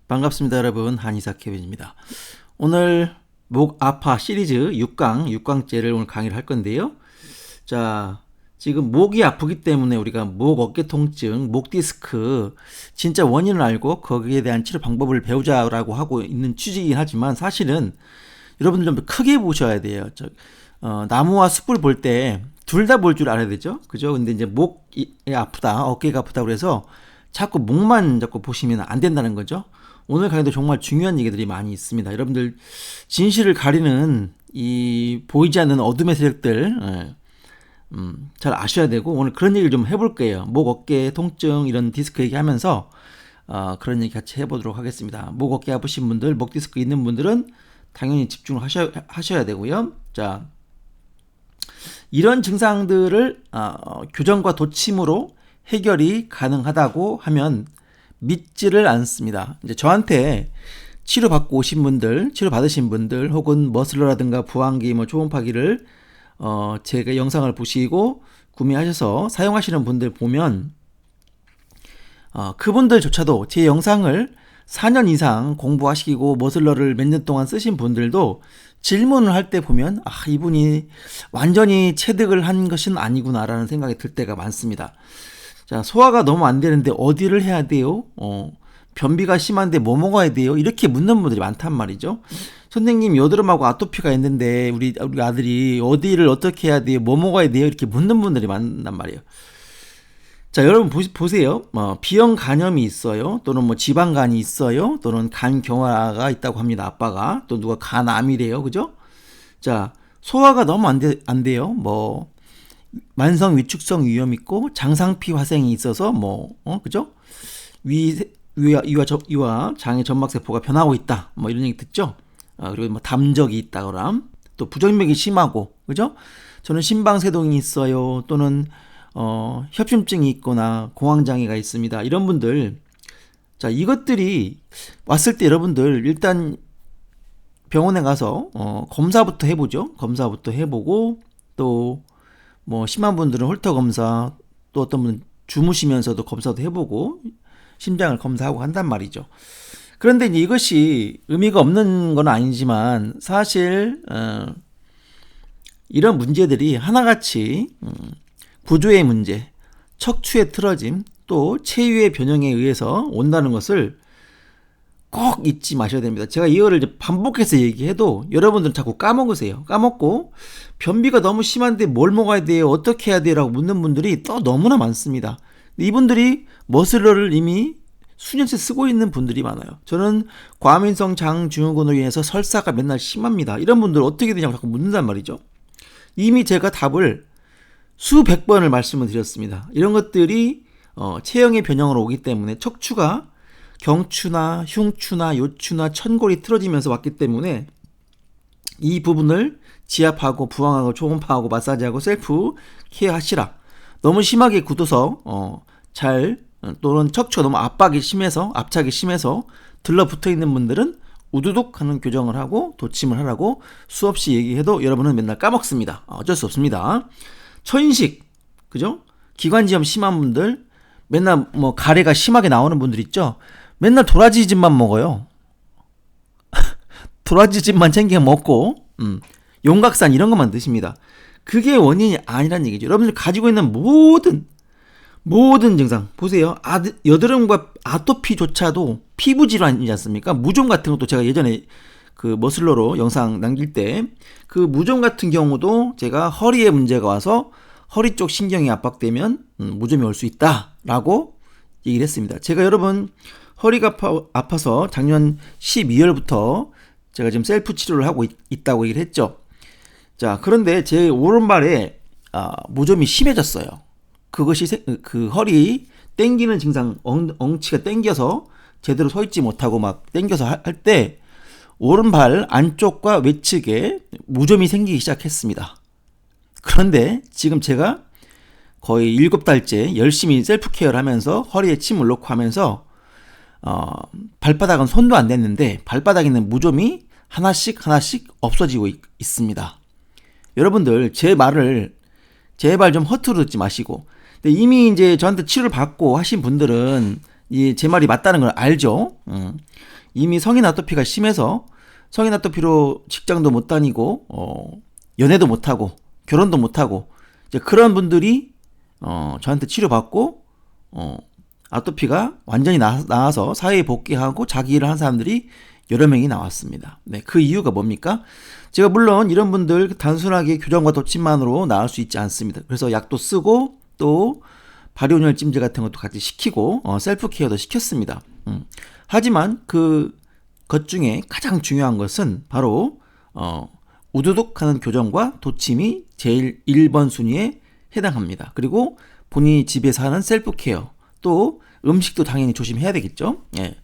반갑습니다, 여러분. 한의사 케빈입니다. 오늘 목 아파 시리즈 6강째를 오늘 강의를 할 건데요. 자, 지금 목이 아프기 때문에 우리가 목 어깨 통증, 목 디스크 진짜 원인을 알고 거기에 대한 치료 방법을 배우자라고 하고 있는 취지이긴 하지만 사실은 여러분들 좀 크게 보셔야 돼요. 나무와 숲을 볼 때 둘 다 볼 줄 알아야 되죠. 그죠? 근데 이제 목이 아프다, 어깨가 아프다 그래서 자꾸 목만 자꾸 보시면 안 된다는 거죠. 오늘 강의도 정말 중요한 얘기들이 많이 있습니다. 여러분들 진실을 가리는 이 보이지 않는 어둠의 세력들 잘 아셔야 되고 오늘 그런 얘기를 좀 해볼 거예요. 목 어깨 통증 이런 디스크 얘기하면서 그런 얘기 같이 해보도록 하겠습니다. 목 어깨 아프신 분들, 목 디스크 있는 분들은 당연히 집중을 하셔야 되고요. 자, 이런 증상들을 교정과 도침으로 해결이 가능하다고 하면 믿지를 않습니다. 이제 저한테 치료받고 오신 분들, 치료받으신 분들, 혹은 머슬러라든가 부항기, 초음파기를 제가 영상을 보시고 구매하셔서 사용하시는 분들 보면 그분들조차도 제 영상을 4년 이상 공부하시고 머슬러를 몇 년 동안 쓰신 분들도 질문을 할 때 보면 이분이 완전히 체득을 한 것은 아니구나라는 생각이 들 때가 많습니다. 자, 소화가 너무 안 되는데 어디를 해야 돼요? 변비가 심한데 뭐 먹어야 돼요? 이렇게 묻는 분들이 많단 말이죠. 선생님, 여드름하고 아토피가 있는데 우리 아들이 어디를 어떻게 해야 돼요? 뭐 먹어야 돼요? 이렇게 묻는 분들이 많단 말이에요. 자, 여러분 보세요. 비형 간염이 있어요. 또는 지방간이 있어요. 또는 간경화가 있다고 합니다. 아빠가. 또 누가 간암이래요. 그죠? 자, 소화가 너무 안 돼요. 만성 위축성 위염 있고 장상피 화생이 있어서 그죠? 위와 장의 점막세포가 변하고 있다. 이런 얘기 듣죠? 그리고 담적이 있다거나 또 부정맥이 심하고 그죠? 저는 심방세동이 있어요. 또는 협심증이 있거나 공황장애가 있습니다. 이런 분들, 자, 이것들이 왔을 때 여러분들 일단 병원에 가서 검사부터 해보죠. 검사부터 해보고 또 심한 분들은 홀터 검사, 또 어떤 분은 주무시면서도 검사도 해보고 심장을 검사하고 한단 말이죠. 그런데 이제 이것이 의미가 없는 건 아니지만 사실 이런 문제들이 하나같이 구조의 문제, 척추의 틀어짐, 또 체위의 변형에 의해서 온다는 것을 꼭 잊지 마셔야 됩니다. 제가 이거를 이제 반복해서 얘기해도 여러분들은 자꾸 까먹으세요. 까먹고 변비가 너무 심한데 뭘 먹어야 돼요? 어떻게 해야 돼요? 라고 묻는 분들이 또 너무나 많습니다. 이분들이 머슬러를 이미 수년째 쓰고 있는 분들이 많아요. 저는 과민성 장증후군으로 인해서 설사가 맨날 심합니다. 이런 분들 어떻게 되냐고 자꾸 묻는단 말이죠. 이미 제가 답을 수백 번을 말씀을 드렸습니다. 이런 것들이 체형의 변형으로 오기 때문에 척추가 경추나 흉추나 요추나 천골이 틀어지면서 왔기 때문에 이 부분을 지압하고 부항하고 초음파하고 마사지하고 셀프 케어하시라. 너무 심하게 굳어서 또는 척추가 너무 압착이 심해서 들러붙어 있는 분들은 우두둑 하는 교정을 하고 도침을 하라고 수없이 얘기해도 여러분은 맨날 까먹습니다. 어쩔 수 없습니다. 천식, 그죠? 기관지염 심한 분들, 맨날 가래가 심하게 나오는 분들 있죠? 맨날 도라지즙만 먹어요. 도라지즙만 챙겨 먹고 용각산 이런 것만 드십니다. 그게 원인이 아니란 얘기죠. 여러분들 가지고 있는 모든 증상 보세요. 여드름과 아토피조차도 피부 질환이지 않습니까? 무좀 같은 것도 제가 예전에 그 머슬러로 영상 남길 때 그 무좀 같은 경우도 제가 허리에 문제가 와서 허리 쪽 신경이 압박되면 무좀이 올 수 있다라고 얘기를 했습니다. 제가 여러분 허리가 아파서 작년 12월부터 제가 지금 셀프 치료를 하고 있다고 얘기를 했죠. 자, 그런데 제 오른발에 무좀이 심해졌어요. 그것이 그 허리 땡기는 증상, 엉치가 땡겨서 제대로 서 있지 못하고 막 땡겨서 할 때 오른발 안쪽과 외측에 무좀이 생기기 시작했습니다. 그런데 지금 제가 거의 7달째 열심히 셀프 케어를 하면서 허리에 침을 놓고 하면서 발바닥은 손도 안 댔는데 발바닥에 있는 무좀이 하나씩 없어지고 있습니다. 여러분들 제 말을 제발 좀 허투루 듣지 마시고, 근데 이미 이제 저한테 치료를 받고 하신 분들은 제 말이 맞다는 걸 알죠. 이미 성인 아토피가 심해서 성인 아토피로 직장도 못 다니고 연애도 못 하고 결혼도 못 하고 이제 그런 분들이 저한테 치료받고 아토피가 완전히 나아서 사회에 복귀하고 자기 일을 한 사람들이 여러 명이 나왔습니다. 네, 그 이유가 뭡니까? 제가 물론 이런 분들 단순하게 교정과 도침만으로 나을 수 있지 않습니다. 그래서 약도 쓰고 또 발효온열 찜질 같은 것도 같이 시키고 셀프 케어도 시켰습니다. 하지만 그 것 중에 가장 중요한 것은 바로 우두둑 하는 교정과 도침이 제일 1번 순위에 해당합니다. 그리고 본인이 집에서 하는 셀프 케어, 또 음식도 당연히 조심해야 되겠죠. 예.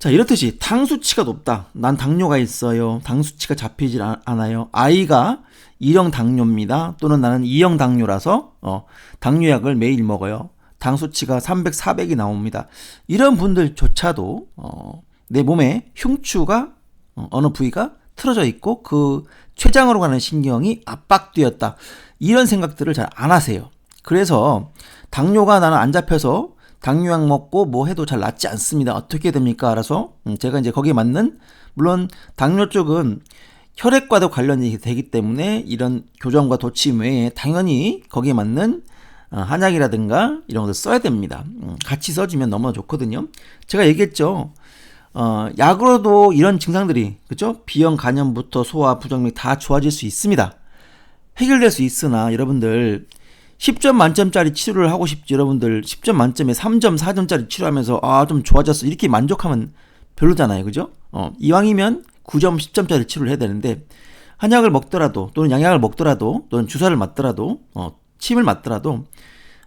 자, 이렇듯이 당 수치가 높다. 난 당뇨가 있어요. 당 수치가 잡히질 않아요. 아이가 1형 당뇨입니다. 또는 나는 2형 당뇨라서 당뇨약을 매일 먹어요. 당 수치가 300, 400이 나옵니다. 이런 분들조차도 내 몸에 흉추가 어느 부위가 틀어져 있고 그 췌장으로 가는 신경이 압박되었다. 이런 생각들을 잘 안 하세요. 그래서 당뇨가 나는 안 잡혀서 당뇨약 먹고 뭐 해도 잘 낫지 않습니다. 어떻게 됩니까? 알아서 제가 이제 거기에 맞는, 물론 당뇨 쪽은 혈액과도 관련이 되기 때문에 이런 교정과 도침 외에 당연히 거기에 맞는 한약이라든가 이런 것도 써야 됩니다. 같이 써주면 너무 좋거든요. 제가 얘기했죠. 약으로도 이런 증상들이, 그죠? 비형, 간염부터 소화, 부정맥 다 좋아질 수 있습니다. 해결될 수 있으나 여러분들 10점 만점짜리 치료를 하고 싶지, 여러분들 10점 만점에 3점, 4점짜리 치료하면서 좀 좋아졌어 이렇게 만족하면 별로잖아요. 그죠? 이왕이면 9점, 10점짜리 치료를 해야 되는데 한약을 먹더라도 또는 양약을 먹더라도 또는 주사를 맞더라도 침을 맞더라도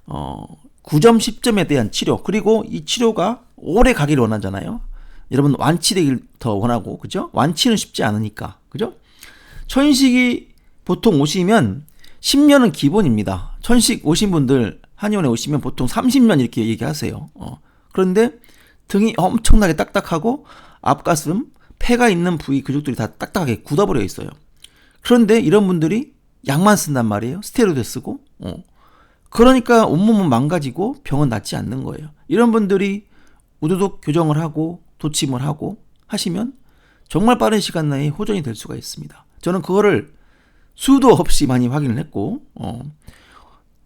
9점, 10점에 대한 치료, 그리고 이 치료가 오래 가기를 원하잖아요. 여러분 완치되길 더 원하고, 그죠? 완치는 쉽지 않으니까, 그죠? 천식이 보통 오시면 10년은 기본입니다. 천식 오신 분들 한의원에 오시면 보통 30년 이렇게 얘기하세요. 그런데 등이 엄청나게 딱딱하고 앞가슴, 폐가 있는 부위 근육들이 다 딱딱하게 굳어버려 있어요. 그런데 이런 분들이 약만 쓴단 말이에요. 스테로이드 쓰고. 그러니까 온몸은 망가지고 병은 낫지 않는 거예요. 이런 분들이 우두둑 교정을 하고 도침을 하고 하시면 정말 빠른 시간 내에 호전이 될 수가 있습니다. 저는 그거를 수도 없이 많이 확인을 했고,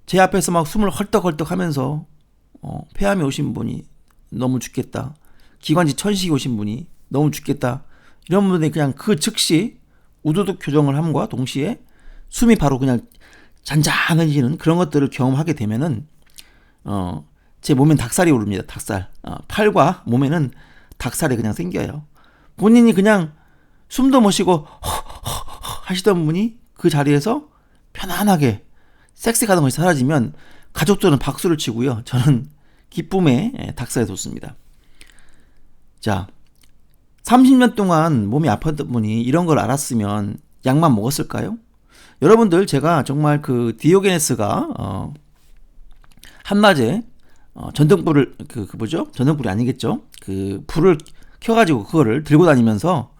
제 앞에서 막 숨을 헐떡헐떡 하면서 폐암이 오신 분이 너무 죽겠다, 기관지 천식이 오신 분이 너무 죽겠다, 이런 분들이 그냥 그 즉시 우두둑 교정을 함과 동시에 숨이 바로 그냥 잔잔해지는 그런 것들을 경험하게 되면은 제 몸엔 닭살이 오릅니다. 닭살. 팔과 몸에는 닭살이 그냥 생겨요. 본인이 그냥 숨도 못 쉬고 하시던 분이 그 자리에서 편안하게 섹스하던 것이 사라지면 가족들은 박수를 치고요. 저는 기쁨에 닭살이 돋습니다. 자, 30년 동안 몸이 아팠던 분이 이런 걸 알았으면 약만 먹었을까요? 여러분들, 제가 정말 그 디오게네스가 한낮에 전등불을 뭐죠? 전등불이 아니겠죠? 그 불을 켜가지고 그거를 들고 다니면서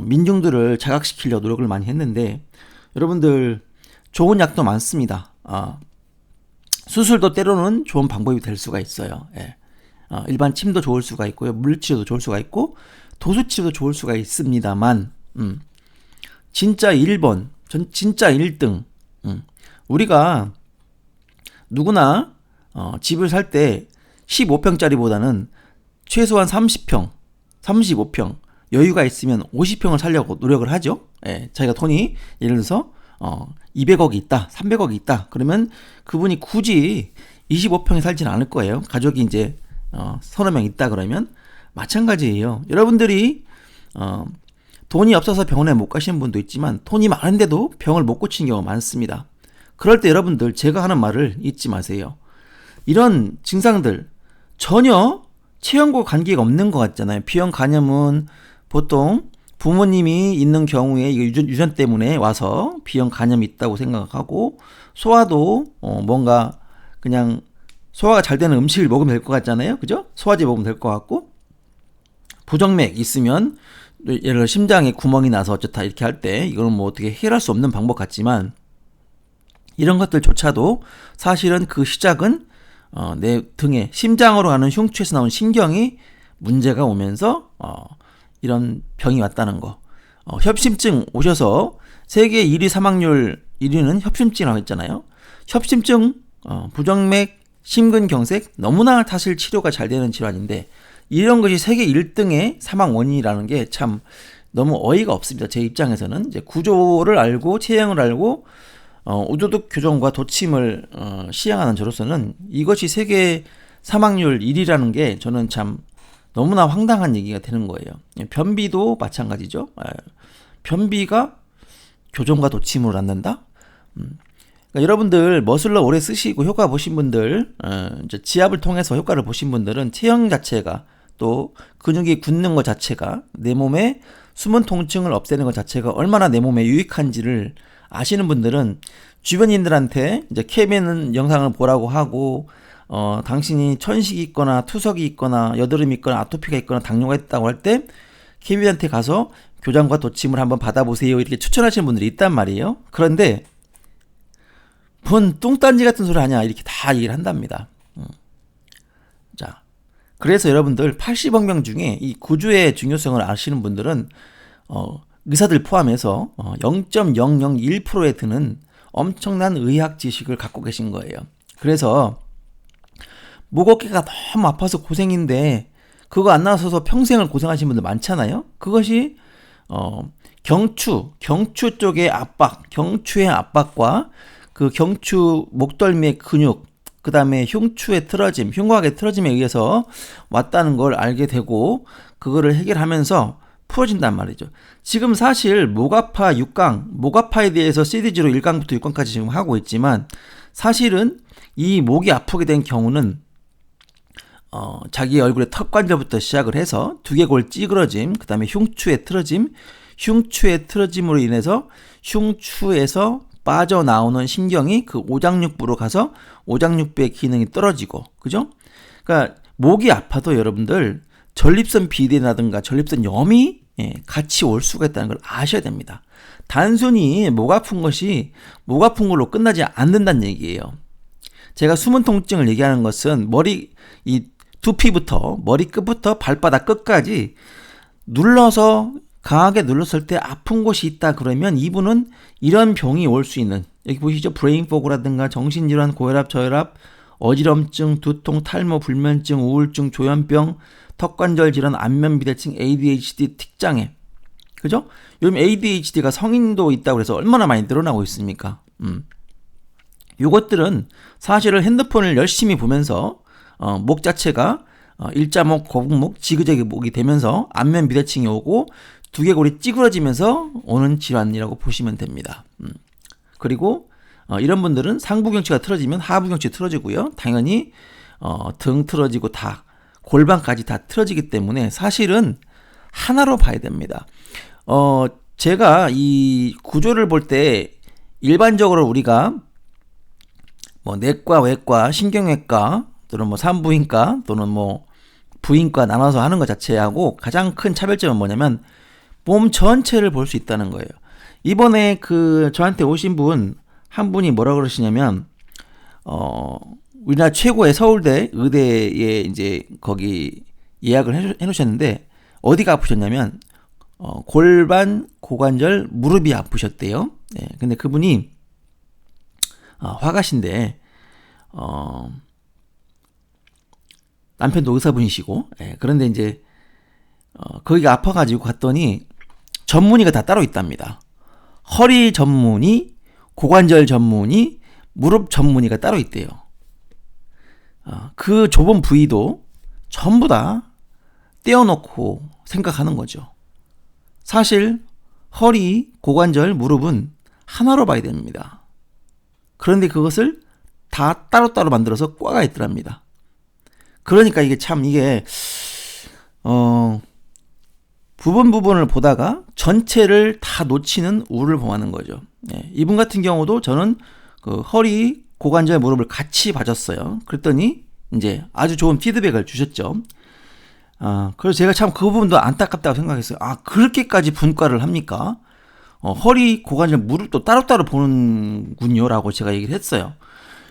민중들을 자각시키려고 노력을 많이 했는데, 여러분들 좋은 약도 많습니다. 수술도 때로는 좋은 방법이 될 수가 있어요. 예. 일반 침도 좋을 수가 있고요, 물리치료도 좋을 수가 있고 도수치료도 좋을 수가 있습니다만, 진짜 1번, 진짜 1등, 우리가 누구나 집을 살 때 15평짜리보다는 최소한 30평, 35평 여유가 있으면 50평을 살려고 노력을 하죠. 예, 자기가 돈이 예를 들어서 200억이 있다, 300억이 있다, 그러면 그분이 굳이 25평에 살지는 않을 거예요. 가족이 이제 서너 명 있다 그러면 마찬가지예요. 여러분들이 돈이 없어서 병원에 못 가시는 분도 있지만 돈이 많은데도 병을 못 고치는 경우가 많습니다. 그럴 때 여러분들, 제가 하는 말을 잊지 마세요. 이런 증상들 전혀 체형과 관계가 없는 것 같잖아요. 비형 간염은 보통 부모님이 있는 경우에 이거 유전 때문에 와서 비형 간염이 있다고 생각하고, 소화도 뭔가 그냥 소화가 잘 되는 음식을 먹으면 될 것 같잖아요. 그죠? 소화제 먹으면 될 것 같고, 부정맥 있으면 예를 들어 심장에 구멍이 나서 어쩌다 이렇게 할 때 이거는 뭐 어떻게 해결할 수 없는 방법 같지만, 이런 것들조차도 사실은 그 시작은 내 등에 심장으로 가는 흉추에서 나온 신경이 문제가 오면서 이런 병이 왔다는 거. 협심증 오셔서 세계 1위 사망률 1위는 협심증이라고 했잖아요. 협심증, 부정맥, 심근경색 너무나 사실 치료가 잘 되는 질환인데 이런 것이 세계 1등의 사망 원인이라는 게 참 너무 어이가 없습니다. 제 입장에서는 이제 구조를 알고 체형을 알고 우두둑 교정과 도침을 시행하는 저로서는 이것이 세계 사망률 1위라는 게 저는 참 너무나 황당한 얘기가 되는 거예요. 변비도 마찬가지죠. 변비가 교정과 도침으로 낫는다? 그러니까 여러분들 머슬러 오래 쓰시고 효과 보신 분들, 이제 지압을 통해서 효과를 보신 분들은 체형 자체가 또 근육이 굳는 것 자체가 내 몸에 숨은 통증을 없애는 것 자체가 얼마나 내 몸에 유익한지를 아시는 분들은 주변인들한테 이제 케빈 영상을 보라고 하고 당신이 천식이 있거나 투석이 있거나 여드름이 있거나 아토피가 있거나 당뇨가 있다고 할 때 케빈한테 가서 교정과 도침을 한번 받아보세요 이렇게 추천하시는 분들이 있단 말이에요. 그런데 뭔 뚱딴지 같은 소리 하냐 이렇게 다 얘기를 한답니다. 자, 그래서 여러분들 80억 명 중에 이 구조의 중요성을 아시는 분들은 의사들 포함해서 0.001%에 드는 엄청난 의학 지식을 갖고 계신 거예요. 그래서 목 어깨가 너무 아파서 고생인데 그거 안 나서서 평생을 고생하시는 분들 많잖아요. 그것이 경추 쪽의 압박, 경추의 압박과 그 경추 목덜미의 근육, 그 다음에 흉추의 틀어짐, 흉곽의 틀어짐에 의해서 왔다는 걸 알게 되고 그거를 해결하면서 풀어진단 말이죠. 지금 사실 목아파 6강, 목아파에 대해서 시리즈로 1강부터 6강까지 지금 하고 있지만 사실은 이 목이 아프게 된 경우는 자기 얼굴의 턱관절부터 시작을 해서 두개골 찌그러짐, 그 다음에 흉추의 틀어짐, 흉추의 틀어짐으로 인해서 흉추에서 빠져나오는 신경이 그 오장육부로 가서 오장육부의 기능이 떨어지고, 그죠? 그러니까 목이 아파도 여러분들 전립선 비대라든가 전립선 염이 같이 올 수가 있다는 걸 아셔야 됩니다. 단순히 목 아픈 것이 목 아픈 걸로 끝나지 않는다는 얘기예요. 제가 숨은 통증을 얘기하는 것은 이 두피부터 머리끝부터 발바닥 끝까지 눌러서 강하게 눌렀을 때 아픈 곳이 있다 그러면 이분은 이런 병이 올 수 있는, 여기 보시죠. 브레인 포그라든가 정신질환, 고혈압, 저혈압, 어지럼증, 두통, 탈모, 불면증, 우울증, 조현병, 턱관절 질환, 안면비대증, ADHD, 틱장애. 그죠? 요즘 ADHD가 성인도 있다고 해서 얼마나 많이 늘어나고 있습니까? 요것들은 사실은 핸드폰을 열심히 보면서 목 자체가 일자목, 거북목, 지그재그목이 되면서 안면비대증이 오고 두개골이 찌그러지면서 오는 질환이라고 보시면 됩니다. 그리고 이런 분들은 상부 경추가 틀어지면 하부 경추 틀어지고요. 당연히 등 틀어지고 다 골반까지 다 틀어지기 때문에 사실은 하나로 봐야 됩니다. 제가 이 구조를 볼 때 일반적으로 우리가 뭐 내과, 외과, 신경외과 또는 뭐 산부인과 또는 뭐 부인과 나눠서 하는 것 자체하고 가장 큰 차별점은 뭐냐면 몸 전체를 볼 수 있다는 거예요. 이번에 저한테 오신 한 분이 뭐라 그러시냐면 우리나라 최고의 서울대 의대에 이제 거기 예약을 해놓으셨는데 어디가 아프셨냐면 골반, 고관절, 무릎이 아프셨대요. 네, 근데 그분이 화가신데 남편도 의사분이시고, 그런데 이제 거기가 아파가지고 갔더니 전문의가 다 따로 있답니다. 허리 전문의, 고관절 전문의, 무릎 전문의가 따로 있대요. 그 좁은 부위도 전부 다 떼어놓고 생각하는 거죠. 사실 허리, 고관절, 무릎은 하나로 봐야 됩니다. 그런데 그것을 다 따로따로 만들어서 꽈가 있더랍니다. 그러니까 이게 부분을 보다가 전체를 다 놓치는 우를 범하는 거죠. 이분 같은 경우도 저는 그 허리, 고관절, 무릎을 같이 봐줬어요. 그랬더니 이제 아주 좋은 피드백을 주셨죠. 그래서 제가 참 그 부분도 안타깝다고 생각했어요. 그렇게까지 분과를 합니까? 허리, 고관절, 무릎도 따로따로 보는군요 라고 제가 얘기를 했어요.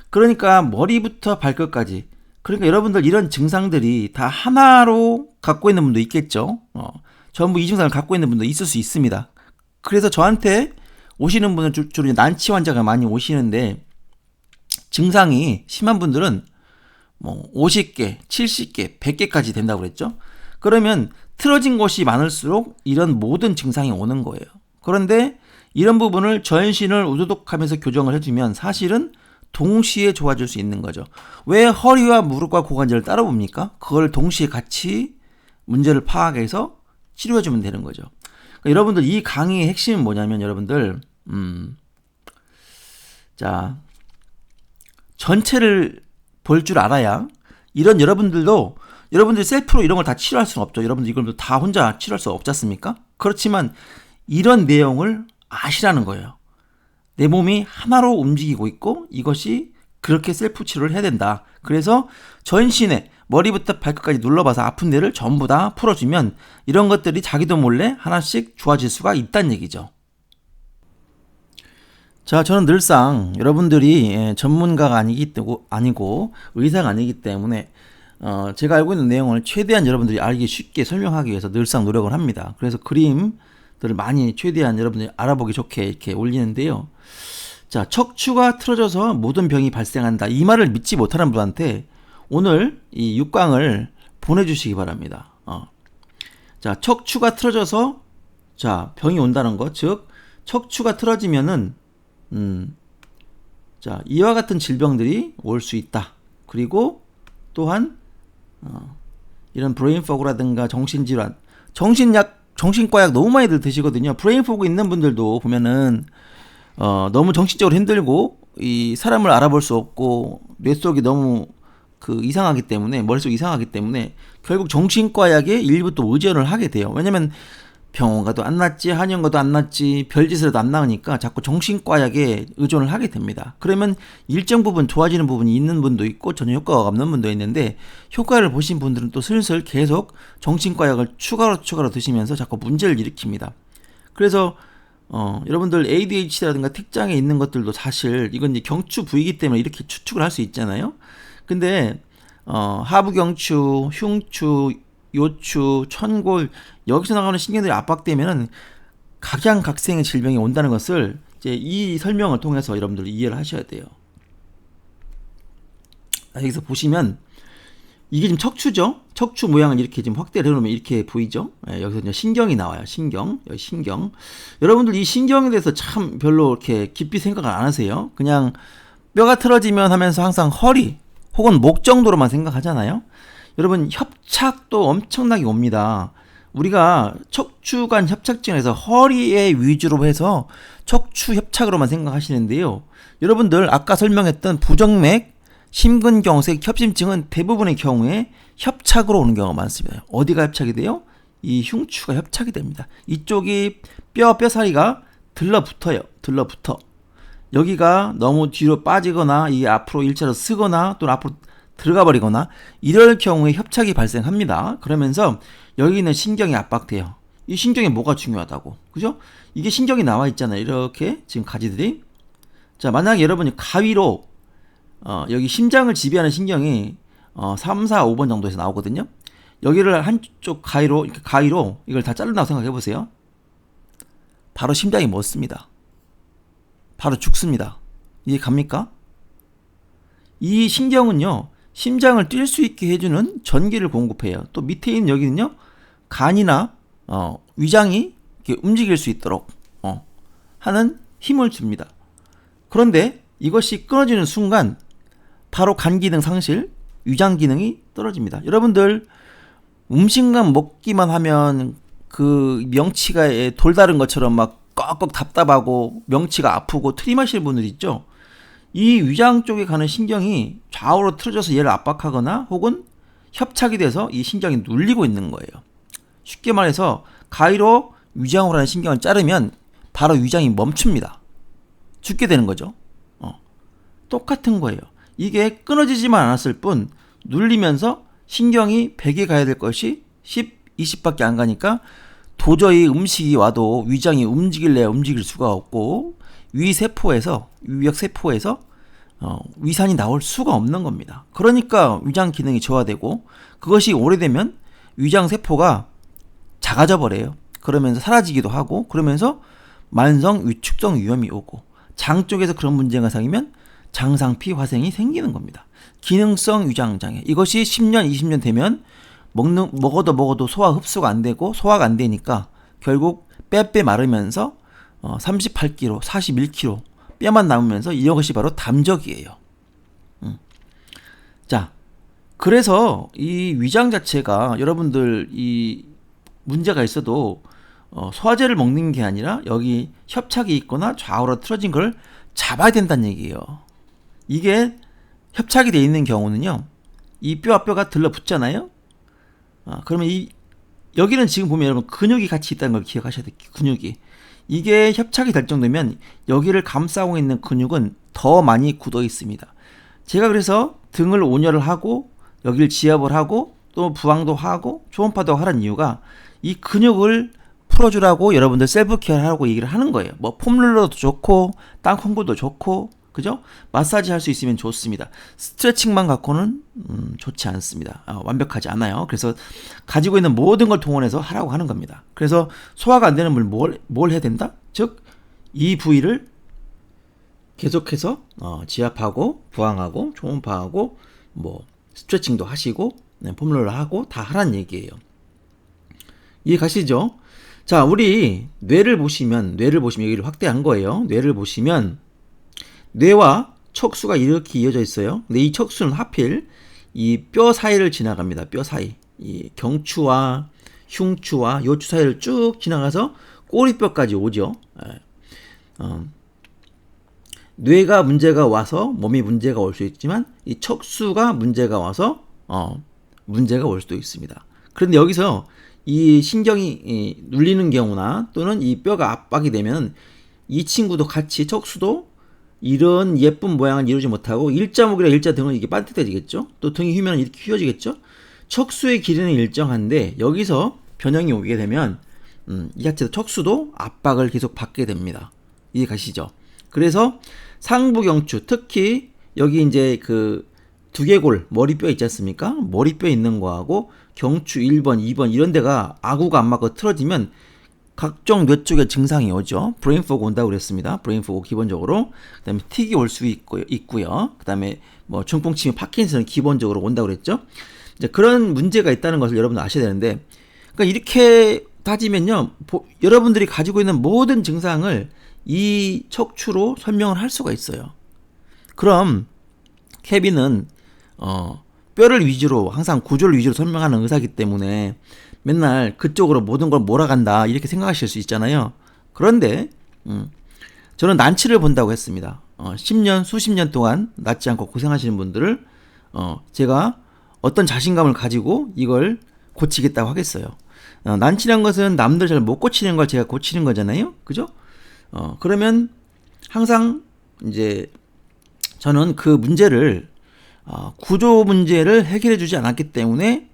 그러니까 머리부터 발끝까지 그러니까 여러분들 이런 증상들이 다 하나로 갖고 있는 분도 있겠죠. 전부 이 증상을 갖고 있는 분도 있을 수 있습니다. 그래서 저한테 오시는 분은 주로 난치 환자가 많이 오시는데, 증상이 심한 분들은 뭐 50개, 70개, 100개까지 된다고 그랬죠. 그러면 틀어진 곳이 많을수록 이런 모든 증상이 오는 거예요. 그런데 이런 부분을 전신을 우두둑하면서 교정을 해주면 사실은 동시에 좋아질 수 있는 거죠. 왜 허리와 무릎과 고관절을 따로 봅니까? 그걸 동시에 같이 문제를 파악해서 치료해주면 되는 거죠. 그러니까 여러분들 이 강의의 핵심은 뭐냐면, 여러분들 자, 전체를 볼 줄 알아야, 이런 여러분들이 셀프로 이런 걸 다 치료할 수는 없죠. 여러분들 이걸 다 혼자 치료할 수 없지 않습니까? 그렇지만 이런 내용을 아시라는 거예요. 내 몸이 하나로 움직이고 있고 이것이 그렇게 셀프 치료를 해야 된다. 그래서 전신에 머리부터 발끝까지 눌러봐서 아픈 데를 전부 다 풀어주면 이런 것들이 자기도 몰래 하나씩 좋아질 수가 있다는 얘기죠. 자, 저는 늘상 여러분들이 전문가가 아니고 의사가 아니기 때문에 제가 알고 있는 내용을 최대한 여러분들이 알기 쉽게 설명하기 위해서 늘상 노력을 합니다. 그래서 그림들을 많이 최대한 여러분들이 알아보기 좋게 이렇게 올리는데요. 자, 척추가 틀어져서 모든 병이 발생한다. 이 말을 믿지 못하는 분한테 오늘 이 6강을 보내주시기 바랍니다. 자, 척추가 틀어져서 병이 온다는 것, 즉 척추가 틀어지면은 자, 이와 같은 질병들이 올 수 있다. 그리고 또한 이런 브레인포그라든가 정신질환, 정신과약 너무 많이들 드시거든요. 브레인포그 있는 분들도 보면은 너무 정신적으로 힘들고 이 사람을 알아볼 수 없고 뇌 속이 너무 이상하기 때문에, 머릿속이 이상하기 때문에 결국 정신과약에 일부 또 의존을 하게 돼요. 왜냐면 병원 가도 안 낫지, 한의원 가도 안 낫지, 별짓을 해도 안 나으니까 자꾸 정신과약에 의존을 하게 됩니다. 그러면 일정 부분 좋아지는 부분이 있는 분도 있고 전혀 효과가 없는 분도 있는데, 효과를 보신 분들은 또 슬슬 계속 정신과약을 추가로 드시면서 자꾸 문제를 일으킵니다. 그래서 여러분들 ADHD라든가 특장에 있는 것들도 사실 이건 이제 경추 부위이기 때문에 이렇게 추측을 할 수 있잖아요. 근데 하부경추, 흉추, 요추, 천골, 여기서 나가는 신경들이 압박되면은 각양각색의 질병이 온다는 것을 이제 이 설명을 통해서 여러분들 이해를 하셔야 돼요. 여기서 보시면 이게 지금 척추죠. 척추 모양을 이렇게 지금 확대를 해놓으면 이렇게 보이죠. 여기서 이제 신경이 나와요. 여기 신경. 여러분들 이 신경에 대해서 참 별로 이렇게 깊이 생각을 안 하세요. 그냥 뼈가 틀어지면 하면서 항상 허리 혹은 목 정도로만 생각하잖아요. 여러분, 협착도 엄청나게 옵니다. 우리가 척추관 협착증에서 허리에 위주로 해서 척추 협착으로만 생각하시는데요. 여러분들 아까 설명했던 부정맥, 심근경색, 협심증은 대부분의 경우에 협착으로 오는 경우가 많습니다. 어디가 협착이 돼요? 이 흉추가 협착이 됩니다. 이쪽이 뼈사리가 들러붙어요. 여기가 너무 뒤로 빠지거나 이게 앞으로 일자로 쓰거나 또는 앞으로 들어가 버리거나 이럴 경우에 협착이 발생합니다. 그러면서 여기 있는 신경이 압박돼요. 이 신경이 뭐가 중요하다고, 그죠? 이게 신경이 나와 있잖아요. 이렇게 지금 가지들이. 자, 만약에 여러분이 가위로 여기 심장을 지배하는 신경이 3, 4, 5번 정도에서 나오거든요. 여기를 한쪽 가위로 이걸 다 자른다고 생각해 보세요. 바로 심장이 멎습니다. 바로 죽습니다. 이해 갑니까? 이 신경은요, 심장을 뛸 수 있게 해주는 전기를 공급해요. 또 밑에 있는 여기는요, 간이나 위장이 이렇게 움직일 수 있도록 하는 힘을 줍니다. 그런데 이것이 끊어지는 순간 바로 간 기능 상실, 위장 기능이 떨어집니다. 여러분들 음식만 먹기만 하면 그 명치가 돌다른 것처럼 막 꺽꺽 답답하고 명치가 아프고 트림하시는 분들 있죠. 이 위장 쪽에 가는 신경이 좌우로 틀어져서 얘를 압박하거나 혹은 협착이 돼서 이 신경이 눌리고 있는 거예요. 쉽게 말해서 가위로 위장으로 하는 신경을 자르면 바로 위장이 멈춥니다. 죽게 되는 거죠. 똑같은 거예요. 이게 끊어지지만 않았을 뿐 눌리면서 신경이 100에 가야 될 것이 10, 20밖에 안 가니까 도저히 음식이 와도 위장이 움직일 수가 없고 위역세포에서 위산이 나올 수가 없는 겁니다. 그러니까 위장 기능이 저하되고 그것이 오래되면 위장 세포가 작아져 버려요. 그러면서 사라지기도 하고 그러면서 만성 위축성 위염이 오고 장 쪽에서 그런 문제가 생기면 장상피 화생이 생기는 겁니다. 기능성 위장장애. 이것이 10년, 20년 되면 먹어도 소화 흡수가 안 되고 소화가 안 되니까 결국 빼빼 마르면서 38kg, 41kg 뼈만 남으면서 이것이 바로 담적이에요. 자, 그래서 이 위장 자체가 여러분들 이 문제가 있어도 소화제를 먹는 게 아니라 여기 협착이 있거나 좌우로 틀어진 걸 잡아야 된다는 얘기예요. 이게 협착이 돼 있는 경우는요, 이 뼈와 뼈가 들러붙잖아요. 그러면 여기는 지금 보면 여러분 근육이 같이 있다는 걸 기억하셔야 돼요. 근육이. 이게 협착이 될 정도면 여기를 감싸고 있는 근육은 더 많이 굳어 있습니다. 제가 그래서 등을 온열을 하고 여기를 지압을 하고 또 부항도 하고 초음파도 하라는 이유가 이 근육을 풀어주라고 여러분들 셀프 케어하라고 얘기를 하는 거예요. 뭐 폼롤러도 좋고 땅콩굴도 좋고 그죠? 마사지 할 수 있으면 좋습니다. 스트레칭만 갖고는 좋지 않습니다. 완벽하지 않아요. 그래서 가지고 있는 모든 걸 동원해서 하라고 하는 겁니다. 그래서 소화가 안 되는 뭘 해야 된다? 즉 이 부위를 계속해서 지압하고 부항하고 초음파하고 뭐 스트레칭도 하시고 폼롤러 하고 다 하라는 얘기예요. 이해 가시죠? 자, 우리 뇌를 보시면 여기를 확대한 거예요. 뇌를 보시면 뇌와 척수가 이렇게 이어져 있어요. 근데 이 척수는 하필 이 뼈 사이를 지나갑니다. 뼈 사이. 이 경추와 흉추와 요추 사이를 쭉 지나가서 꼬리뼈까지 오죠. 뇌가 문제가 와서 몸이 문제가 올 수 있지만 이 척수가 문제가 와서 문제가 올 수도 있습니다. 그런데 여기서 이 신경이 눌리는 경우나 또는 이 뼈가 압박이 되면 이 친구도 같이 척수도 이런 예쁜 모양을 이루지 못하고 일자목이나 일자등은 이게 반듯해지겠죠. 또 등이 휘면 이렇게 휘어지겠죠. 척수의 길이는 일정한데 여기서 변형이 오게 되면 이 자체도 척수도 압박을 계속 받게 됩니다. 이해 가시죠? 그래서 상부경추 특히 여기 이제 그 두개골 머리뼈 있지 않습니까? 머리뼈 있는 거하고 경추 1번, 2번 이런 데가 아구가 안 맞고 틀어지면 각종 뇌 쪽에 증상이 오죠. 브레인포그 온다고 그랬습니다. 브레인포그 기본적으로. 그다음에 틱이 올 수 있고요. 그다음에 뭐 중풍치매 파킨슨은 기본적으로 온다고 그랬죠. 이제 그런 문제가 있다는 것을 여러분들 아셔야 되는데, 그러니까 이렇게 따지면요, 여러분들이 가지고 있는 모든 증상을 이 척추로 설명을 할 수가 있어요. 그럼 케빈은 뼈를 위주로 항상 구조를 위주로 설명하는 의사이기 때문에 맨날 그쪽으로 모든 걸 몰아간다 이렇게 생각하실 수 있잖아요. 그런데 저는 난치를 본다고 했습니다. 10년 수십 년 동안 낫지 않고 고생하시는 분들을 제가 어떤 자신감을 가지고 이걸 고치겠다고 하겠어요. 난치란 것은 남들 잘 못 고치는 걸 제가 고치는 거잖아요. 그죠? 그러면 항상 이제 저는 그 문제를 구조 문제를 해결해 주지 않았기 때문에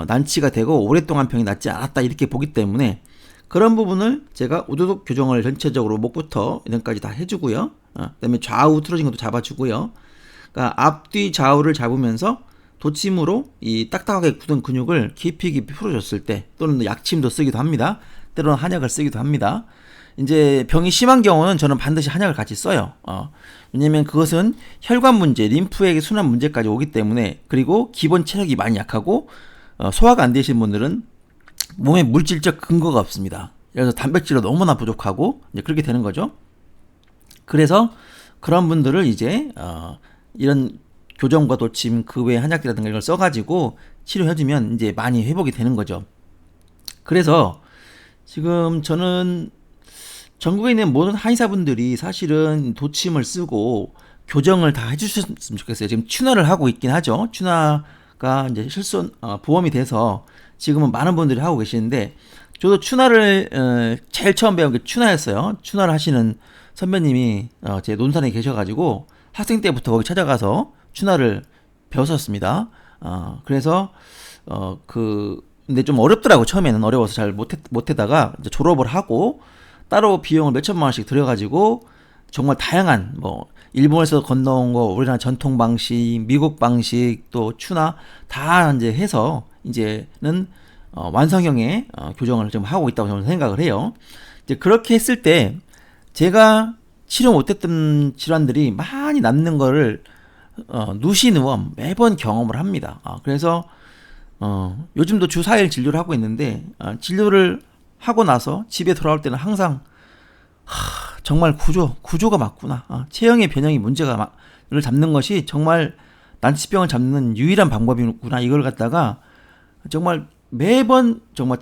난치가 되고 오랫동안 병이 낫지 않았다 이렇게 보기 때문에 그런 부분을 제가 우두둑 교정을 전체적으로 목부터 이런까지 다 해주고요. 그다음에 좌우 틀어진 것도 잡아주고요. 그러니까 앞뒤 좌우를 잡으면서 도침으로 이 딱딱하게 굳은 근육을 깊이 풀어줬을 때 또는 약침도 쓰기도 합니다. 때로는 한약을 쓰기도 합니다. 이제 병이 심한 경우는 저는 반드시 한약을 같이 써요. 왜냐면 그것은 혈관 문제, 림프의 순환 문제까지 오기 때문에 그리고 기본 체력이 많이 약하고 소화가 안 되시는 분들은 몸에 물질적 근거가 없습니다. 그래서 단백질도 너무나 부족하고 이제 그렇게 되는 거죠. 그래서 그런 분들을 이제 이런 교정과 도침 그 외 한약이라든가 이걸 써가지고 치료해주면 이제 많이 회복이 되는 거죠. 그래서 지금 저는 전국에 있는 모든 한의사분들이 사실은 도침을 쓰고 교정을 다 해주셨으면 좋겠어요. 지금 튜너를 하고 있긴 하죠. 튜너가 이제 보험이 돼서 지금은 많은 분들이 하고 계시는데 저도 튜너를 제일 처음 배운 게 튜너였어요. 튜너를 하시는 선배님이 제 논산에 계셔가지고 학생 때부터 거기 찾아가서 튜너를 배웠었습니다. 그래서 근데 좀 어렵더라고. 처음에는 어려워서 잘 못하다가 이제 졸업을 하고 따로 비용을 몇 천만 원씩 들여가지고 정말 다양한 뭐 일본에서 건너온 거, 우리나라 전통 방식, 미국 방식, 또 추나 다 이제 해서 이제는 완성형의 교정을 좀 하고 있다고 저는 생각을 해요. 이제 그렇게 했을 때 제가 치료 못했던 질환들이 많이 남는 거를 누시누엄 매번 경험을 합니다. 그래서 요즘도 주 4일 진료를 하고 있는데 진료를 하고 나서 집에 돌아올 때는 항상 정말 구조가 맞구나. 체형의 변형이 문제가 를 잡는 것이 정말 난치병을 잡는 유일한 방법이구나. 이걸 갖다가 정말 매번 정말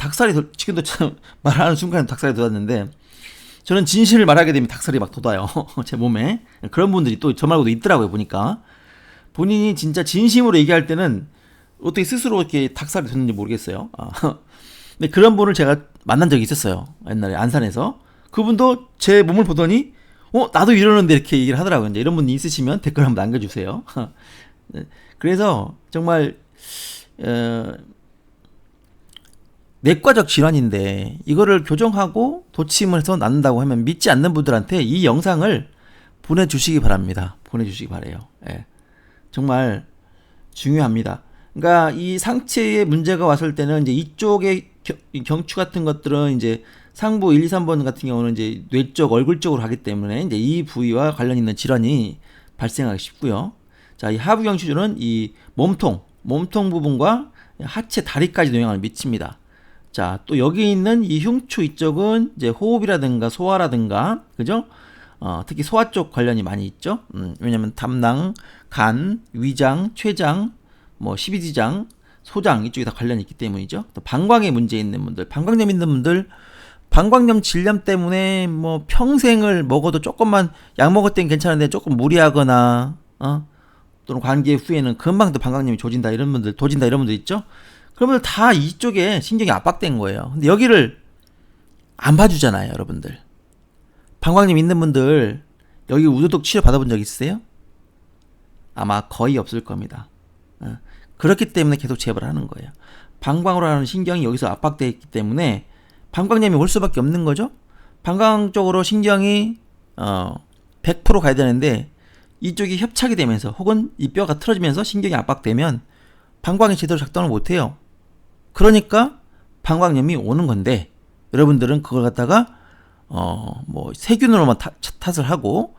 지금도 참 말하는 순간에 닭살이 돋았는데 저는 진실을 말하게 되면 닭살이 막 돋아요. 제 몸에. 그런 분들이 또 저 말고도 있더라고요. 보니까. 본인이 진짜 진심으로 얘기할 때는 어떻게 스스로 이렇게 닭살이 돋는지 모르겠어요. 근데 그런 분을 제가 만난 적이 있었어요. 옛날에 안산에서. 그분도 제 몸을 보더니 나도 이러는데 이렇게 얘기를 하더라고요. 이제 이런 분이 있으시면 댓글 한번 남겨주세요. 그래서 정말 내과적 질환인데 이거를 교정하고 도침을 해서 낫는다고 하면 믿지 않는 분들한테 이 영상을 보내주시기 바랍니다. 보내주시기 바래요. 예. 정말 중요합니다. 그러니까 이 상체에 문제가 왔을 때는 이제 이쪽에 경추 같은 것들은 이제 상부 1, 2, 3번 같은 경우는 이제 뇌 쪽, 얼굴 쪽으로 가기 때문에 이제 이 부위와 관련 있는 질환이 발생하기 쉽고요. 자, 이 하부 경추줄은 이 몸통 부분과 하체, 다리까지 영향을 미칩니다. 자, 또 여기 있는 이 흉추 이쪽은 이제 호흡이라든가 소화라든가, 그죠? 특히 소화 쪽 관련이 많이 있죠. 왜냐면 담낭, 간, 위장, 췌장, 뭐 십이지장, 소장 이쪽에 다 관련이 있기 때문이죠. 또 방광에 문제 있는 분들, 방광염 있는 분들, 방광염 질염 때문에 뭐 평생을 먹어도 조금만 약 먹을 땐 괜찮은데 조금 무리하거나 또는 관계 후에는 금방 또 방광염이 도진다 이런 분들 있죠. 그러면 다 이쪽에 신경이 압박된 거예요. 근데 여기를 안 봐주잖아요, 여러분들. 방광염 있는 분들 여기 우두독 치료 받아본 적 있으세요? 아마 거의 없을 겁니다. 그렇기 때문에 계속 재발을 하는 거예요. 방광으로 하는 신경이 여기서 압박되어 있기 때문에 방광염이 올 수밖에 없는 거죠. 방광 쪽으로 신경이 100% 가야 되는데 이쪽이 협착이 되면서 혹은 이 뼈가 틀어지면서 신경이 압박되면 방광이 제대로 작동을 못해요. 그러니까 방광염이 오는 건데 여러분들은 그걸 갖다가 뭐 세균으로만 탓을 하고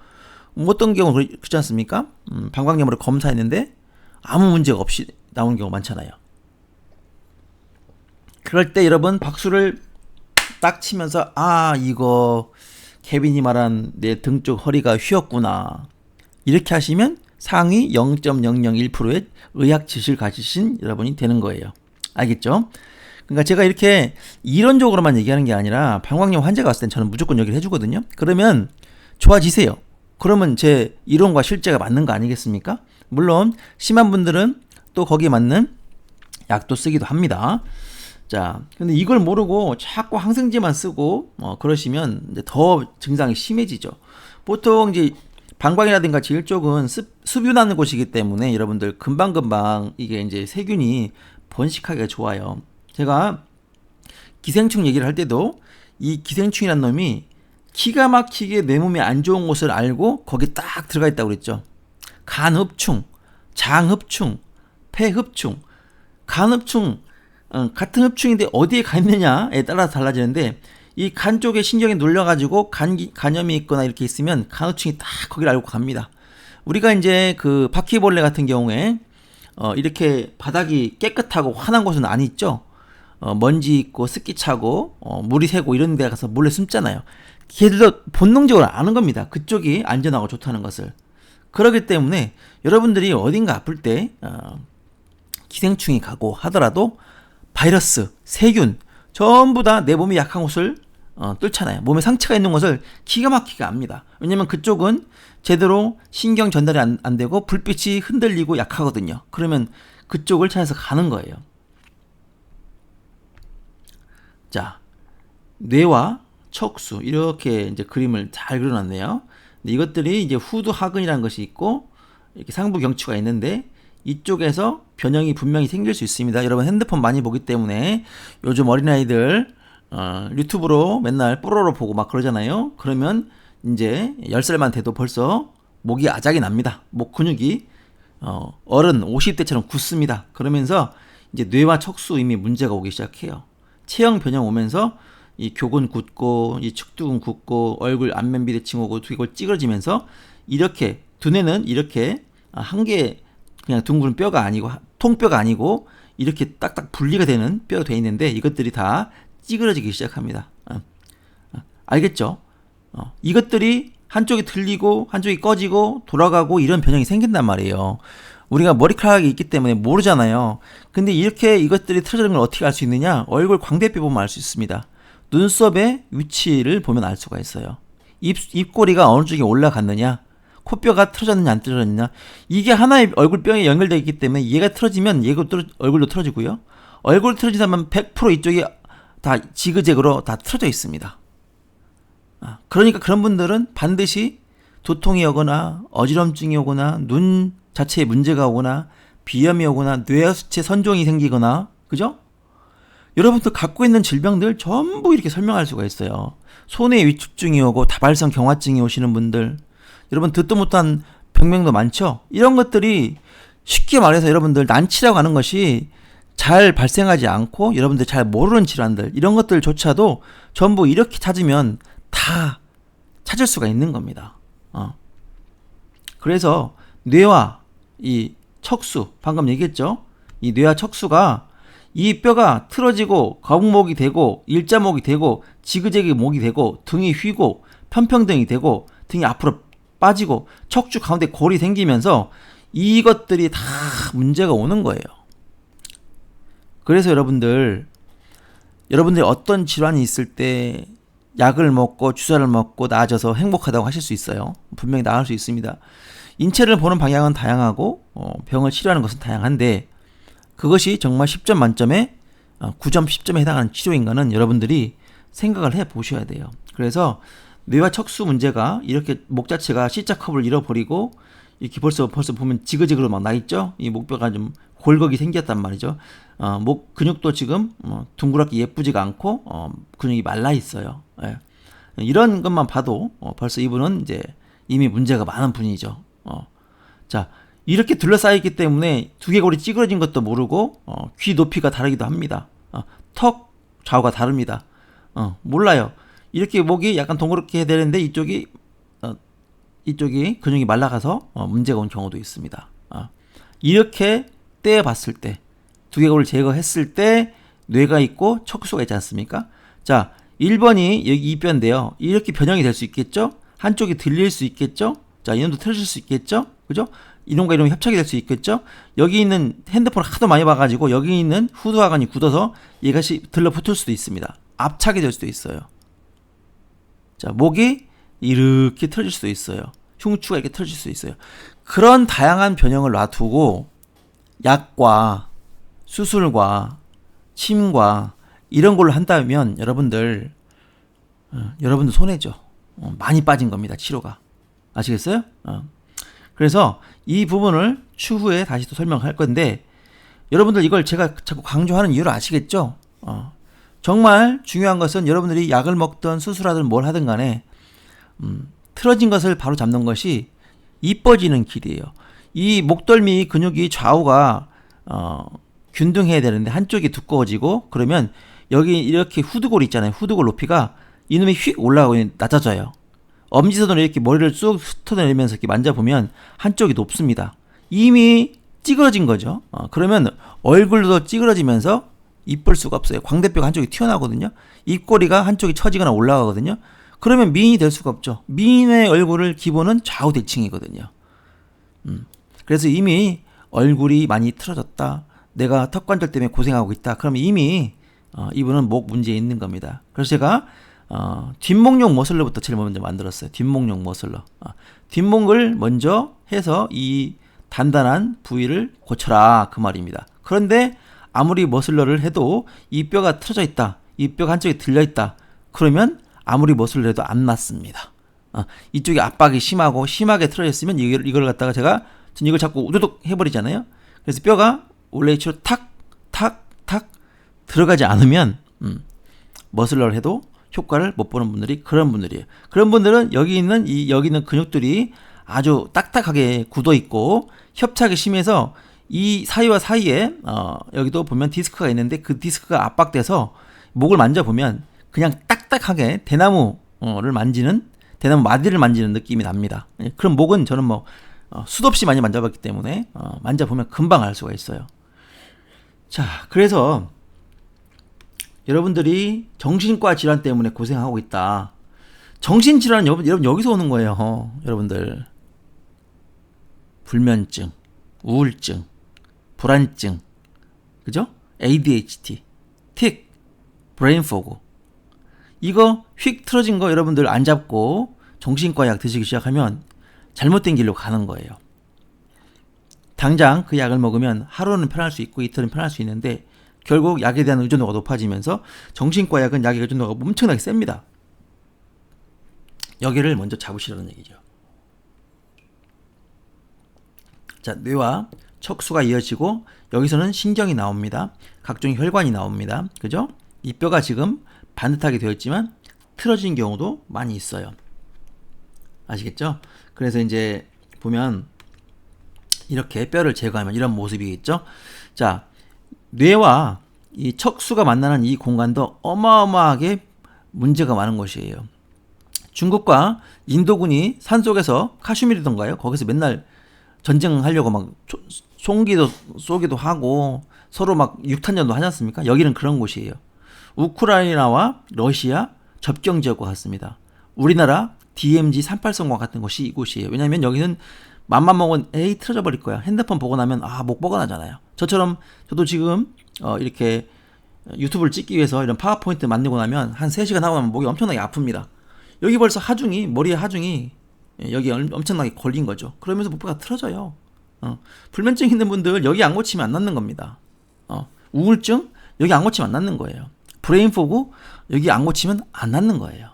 어떤 경우 그렇지 않습니까? 방광염으로 검사했는데 아무 문제가 없이 나오는 경우 많잖아요. 그럴 때 여러분 박수를 딱 치면서 이거 케빈이 말한 내 등 쪽 허리가 휘었구나 이렇게 하시면 상위 0.001%의 의학 지식을 가지신 여러분이 되는 거예요. 알겠죠? 그러니까 제가 이렇게 이론적으로만 얘기하는 게 아니라 방광염 환자가 왔을 땐 저는 무조건 얘기를 해주거든요. 그러면 좋아지세요. 그러면 제 이론과 실제가 맞는 거 아니겠습니까? 물론 심한 분들은 또 거기에 맞는 약도 쓰기도 합니다. 자, 근데 이걸 모르고 자꾸 항생제만 쓰고 그러시면 이제 더 증상이 심해지죠. 보통 이제 방광이라든가 질 쪽은 습유나는 곳이기 때문에 여러분들 금방금방 이게 이제 세균이 번식하기가 좋아요. 제가 기생충 얘기를 할 때도 이 기생충이란 놈이 기가 막히게 내 몸에 안 좋은 곳을 알고 거기 딱 들어가 있다고 그랬죠. 간흡충, 장흡충, 폐흡충, 간흡충 같은 흡충인데 어디에 가 있느냐에 따라서 달라지는데 이 간 쪽에 신경이 눌려가지고 간염이 있거나 이렇게 있으면 간흡충이 딱 거기를 알고 갑니다. 우리가 이제 그 바퀴벌레 같은 경우에 이렇게 바닥이 깨끗하고 환한 곳은 안 있죠. 먼지 있고 습기 차고 물이 새고 이런 데 가서 몰래 숨잖아요. 걔들도 본능적으로 아는 겁니다. 그쪽이 안전하고 좋다는 것을. 그렇기 때문에 여러분들이 어딘가 아플 때 기생충이 가고 하더라도 바이러스, 세균 전부 다 내 몸이 약한 곳을 뚫잖아요. 몸에 상처가 있는 곳을 기가 막히게 압니다. 왜냐면 그쪽은 제대로 신경 전달이 안 되고 불빛이 흔들리고 약하거든요. 그러면 그쪽을 찾아서 가는 거예요. 자, 뇌와 척수 이렇게 이제 그림을 잘 그려놨네요. 근데 이것들이 이제 후두하근이라는 것이 있고 이렇게 상부 경추가 있는데 이쪽에서 변형이 분명히 생길 수 있습니다. 여러분 핸드폰 많이 보기 때문에 요즘 어린아이들 유튜브로 맨날 뽀로로 보고 막 그러잖아요. 그러면 이제 10살만 돼도 벌써 목이 아작이 납니다. 목 근육이 어른 50대처럼 굳습니다. 그러면서 이제 뇌와 척수 이미 문제가 오기 시작해요. 체형 변형 오면서 이 교근 굳고 이 측두근 굳고 얼굴 안면 비대칭 오고 두개골 찌그러지면서 이렇게 두뇌는 이렇게 한 개 그냥 둥근 뼈가 아니고 통뼈가 아니고 이렇게 딱딱 분리가 되는 뼈가 돼 있는데 이것들이 다 찌그러지기 시작합니다. 알겠죠? 이것들이 한쪽이 들리고 한쪽이 꺼지고 돌아가고 이런 변형이 생긴단 말이에요. 우리가 머리카락이 있기 때문에 모르잖아요. 근데 이렇게 이것들이 틀어지는 걸 어떻게 알 수 있느냐? 얼굴 광대뼈 보면 알 수 있습니다. 눈썹의 위치를 보면 알 수가 있어요. 입꼬리가 어느 쪽에 올라갔느냐? 코뼈가 틀어졌느냐 안 틀어졌느냐? 이게 하나의 얼굴뼈에 연결되어 있기 때문에 얘가 틀어지면 얼굴도 틀어지고요. 얼굴 틀어지다면 100% 이쪽이 다 지그재그로 다 틀어져 있습니다. 그러니까 그런 분들은 반드시 두통이 오거나 어지럼증이 오거나 눈 자체에 문제가 오거나 비염이 오거나 뇌하수체 선종이 생기거나 그죠? 여러분들 갖고 있는 질병들 전부 이렇게 설명할 수가 있어요. 손에 위축증이 오고 다발성 경화증이 오시는 분들 여러분 듣도 못한 병명도 많죠? 이런 것들이 쉽게 말해서 여러분들 난치라고 하는 것이 잘 발생하지 않고 여러분들 잘 모르는 질환들 이런 것들조차도 전부 이렇게 찾으면 다 찾을 수가 있는 겁니다. 그래서 뇌와 이 척수 방금 얘기했죠. 이 뇌와 척수가 이 뼈가 틀어지고 거북목이 되고 일자목이 되고 지그재그 목이 되고 등이 휘고 편평등이 되고 등이 앞으로 빠지고 척추 가운데 골이 생기면서 이것들이 다 문제가 오는 거예요. 그래서 여러분들 어떤 질환이 있을 때 약을 먹고 주사를 먹고 나아져서 행복하다고 하실 수 있어요. 분명히 나을 수 있습니다. 인체를 보는 방향은 다양하고 병을 치료하는 것은 다양한데 그것이 정말 10점 만점에 9점, 10점에 해당하는 치료인가는 여러분들이 생각을 해보셔야 돼요. 그래서 뇌와 척수 문제가 이렇게 목 자체가 C자컵을 잃어버리고 이렇게 벌써 보면 지그재그로 막 나있죠? 이 목뼈가 좀 골격이 생겼단 말이죠. 목 근육도 지금 둥그랗게 예쁘지가 않고 근육이 말라 있어요. 예. 이런 것만 봐도 벌써 이분은 이제 이미 문제가 많은 분이죠. 자, 이렇게 둘러싸여 있기 때문에 두개골이 찌그러진 것도 모르고 귀 높이가 다르기도 합니다. 턱 좌우가 다릅니다. 몰라요. 이렇게 목이 약간 동그랗게 해야 되는데 이쪽이 근육이 말라가서 문제가 온 경우도 있습니다. 이렇게 떼어봤을 때 두개골을 제거했을 때 뇌가 있고 척수가 있지 않습니까? 자, 1번이 여기 이 뼈인데요. 이렇게 변형이 될 수 있겠죠? 한쪽이 들릴 수 있겠죠? 자, 이놈도 틀어질 수 있겠죠? 그죠? 이놈과 이놈이 협착이 될 수 있겠죠? 여기 있는 핸드폰을 하도 많이 봐가지고 여기 있는 후두하관이 굳어서 이것이 들러붙을 수도 있습니다. 압착이 될 수도 있어요. 자, 목이 이렇게 틀어질 수도 있어요. 흉추가 이렇게 틀어질 수도 있어요. 그런 다양한 변형을 놔두고 약과 수술과 침과 이런 걸로 한다면 여러분들 손해죠. 많이 빠진 겁니다. 치료가. 아시겠어요? 그래서 이 부분을 추후에 다시 또 설명할 건데 여러분들 이걸 제가 자꾸 강조하는 이유를 아시겠죠? 정말 중요한 것은 여러분들이 약을 먹든 수술하든 뭘 하든 간에 틀어진 것을 바로 잡는 것이 이뻐지는 길이에요. 이 목덜미 근육이 좌우가 균등해야 되는데 한쪽이 두꺼워지고 그러면 여기 이렇게 후두골 있잖아요. 후두골 높이가 이놈이 휙 올라가고 낮아져요. 엄지손으로 이렇게 머리를 쑥 훑어내면서 이렇게 만져보면 한쪽이 높습니다. 이미 찌그러진 거죠. 그러면 얼굴도 찌그러지면서 이쁠 수가 없어요. 광대뼈가 한쪽이 튀어나오거든요. 입꼬리가 한쪽이 처지거나 올라가거든요. 그러면 미인이 될 수가 없죠. 미인의 얼굴을 기본은 좌우대칭이거든요. 그래서 이미 얼굴이 많이 틀어졌다. 내가 턱관절 때문에 고생하고 있다. 그럼 이미 이분은 목 문제에 있는 겁니다. 그래서 제가 뒷목용 머슬러부터 제일 먼저 만들었어요. 뒷목용 머슬러. 뒷목을 먼저 해서 이 단단한 부위를 고쳐라 그 말입니다. 그런데 아무리 머슬러를 해도 이 뼈가 틀어져 있다. 이 뼈가 한쪽에 들려 있다. 그러면 아무리 머슬러를 해도 안 낫습니다. 이쪽에 압박이 심하고 심하게 틀어져 있으면 이걸 갖다가 전 이걸 자꾸 우두둑 해버리잖아요. 그래서 뼈가 원래 위치로 탁 들어가지 않으면 머슬러를 해도 효과를 못 보는 분들이 그런 분들이에요. 그런 분들은 여기 있는 근육들이 아주 딱딱하게 굳어 있고 협착이 심해서 이 사이와 사이에 여기도 보면 디스크가 있는데 그 디스크가 압박돼서 목을 만져보면 그냥 딱딱하게 대나무를 만지는 대나무 마디를 만지는 느낌이 납니다. 그럼 목은 저는 뭐 수도 없이 많이 만져봤기 때문에 만져보면 금방 알 수가 있어요. 자, 그래서 여러분들이 정신과 질환 때문에 고생하고 있다. 정신질환은 여러분 여기서 오는 거예요. 여러분들 불면증, 우울증, 불안증, 그죠? ADHD, 틱, 브레인포그, 이거 휙 틀어진 거 여러분들 안 잡고 정신과 약 드시기 시작하면 잘못된 길로 가는 거예요. 당장 그 약을 먹으면 하루는 편할 수 있고 이틀은 편할 수 있는데 결국 약에 대한 의존도가 높아지면서 정신과 약은 약의 의존도가 엄청나게 셉니다. 여기를 먼저 잡으시라는 얘기죠. 자, 뇌와 척수가 이어지고 여기서는 신경이 나옵니다. 각종 혈관이 나옵니다. 그죠? 이 뼈가 지금 반듯하게 되어 있지만 틀어진 경우도 많이 있어요. 아시겠죠? 그래서 이제 보면 이렇게 뼈를 제거하면 이런 모습이겠죠? 자, 뇌와 이 척수가 만나는 이 공간도 어마어마하게 문제가 많은 곳이에요. 중국과 인도군이 산속에서 카슈미르던가요? 거기서 맨날 전쟁하려고 막 총기도 쏘기도 하고 서로 막 육탄전도 하지 않습니까? 여기는 그런 곳이에요. 우크라이나와 러시아 접경 지역과 같습니다. 우리나라 DMZ 38선과 같은 곳이 이곳이에요. 왜냐하면 여기는 맘만 먹으면 에이 틀어져 버릴 거야. 핸드폰 보고 나면 목 뻐근하잖아요. 저처럼 저도 지금 이렇게 유튜브를 찍기 위해서 이런 파워포인트 만들고 나면 한 3시간 하고 나면 목이 엄청나게 아픕니다. 여기 벌써 머리에 하중이 여기 엄청나게 걸린 거죠. 그러면서 목표가 틀어져요. 불면증 있는 분들 여기 안 고치면 안 낫는 겁니다. 우울증 여기 안 고치면 안 낫는 거예요. 브레인포그 여기 안 고치면 안 낫는 거예요.